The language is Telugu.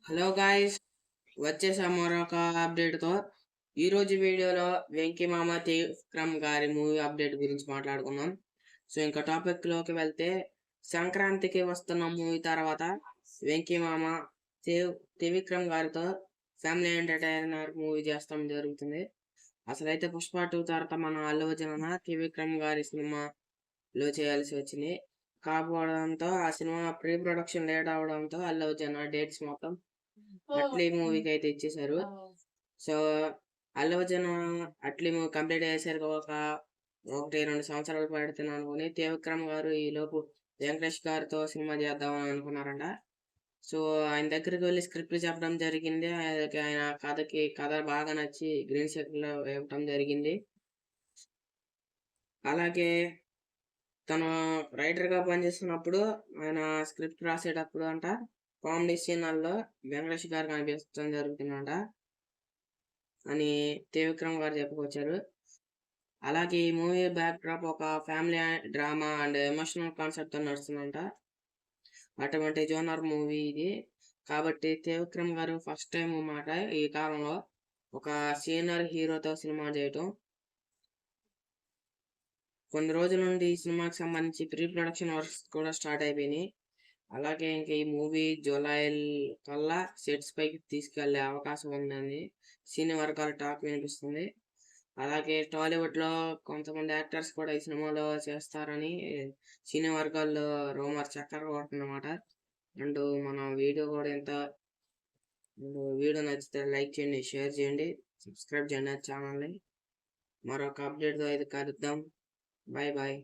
హలో గాయ్స్, వచ్చేసాం మరొక అప్డేట్తో. ఈరోజు వీడియోలో వెంకీ మామ త్రివిక్రమ్ గారి మూవీ అప్డేట్ గురించి మాట్లాడుకుందాం. సో ఇంకా టాపిక్లోకి వెళ్తే, సంక్రాంతికి వస్తున్న మూవీ తర్వాత వెంకీ మామ త్రివిక్రమ్ గారితో ఫ్యామిలీ ఎంటర్టైనర్ మూవీ చేస్తాం జరుగుతుంది. అసలైతే పుష్ప 2 తర్వాత మన అల్లు అర్జున్ త్రివిక్రమ్ గారి సినిమాలో చేయాల్సి వచ్చింది. కాకపోవడంతో ఆ సినిమా ప్రీ ప్రొడక్షన్ లేట్ అవడంతో అల్లు అర్జున్ డేట్స్ మొత్తం అట్లీ మూవీకి అయితే ఇచ్చేసారు. So Allu Arjun Atlee movie complete అయ్యేసరికి ఒకటి 2 సంవత్సరాలు పడుతుంది అనుకుని త్రివిక్రమ్ గారు ఈ లోపు వెంకటేష్ గారితో సినిమా చేద్దామని అనుకున్నారంట. సో ఆయన దగ్గరికి వెళ్ళి స్క్రిప్ట్ చెప్పడం జరిగింది. ఆయన కథ బాగా నచ్చి గ్రీన్ సిగ్నల్ ఇవ్వటం జరిగింది. అలాగే తను రైటర్ గా పనిచేస్తున్నప్పుడు ఆయన స్క్రిప్ట్ రాసేటప్పుడు కామెడీ సీన్లలో వెంకటేష్ గారు కనిపించడం జరుగుతుందంట అని త్రివిక్రమ్ గారు చెప్పుకొచ్చారు. అలాగే ఈ మూవీ బ్యాక్ డ్రాప్ ఒక family drama and emotional concept తో నడుస్తుందంట. అటువంటి జోనర్ మూవీ ఇది. కాబట్టి త్రివిక్రమ్ గారు ఫస్ట్ టైం అన్నమాట ఈ కాలంలో ఒక సీనియర్ హీరోతో సినిమా చేయటం. కొన్ని రోజుల నుండి ఈ సినిమాకి సంబంధించి ప్రీ ప్రొడక్షన్ వర్క్స్ కూడా స్టార్ట్ అయిపోయినాయి. అలాగే ఇంకా ఈ మూవీ జూలై కల్లా సెట్స్ పైకి తీసుకెళ్లే అవకాశం ఉందని సినీ వర్గాల టాక్ వినిపిస్తుంది. అలాగే టాలీవుడ్ లో కొంతమంది యాక్టర్స్ కూడా ఈ సినిమాలో చేస్తారని సినీ వర్గాల్లో రూమర్ చక్కర కొడుతుందన్నమాట. అండ్ మన వీడియో నచ్చితే లైక్ చేయండి, షేర్ చేయండి, సబ్స్క్రైబ్ చేయండి ఛానల్ని. మరొక అప్డేట్తో అయితే కలుద్దాం. Bye bye.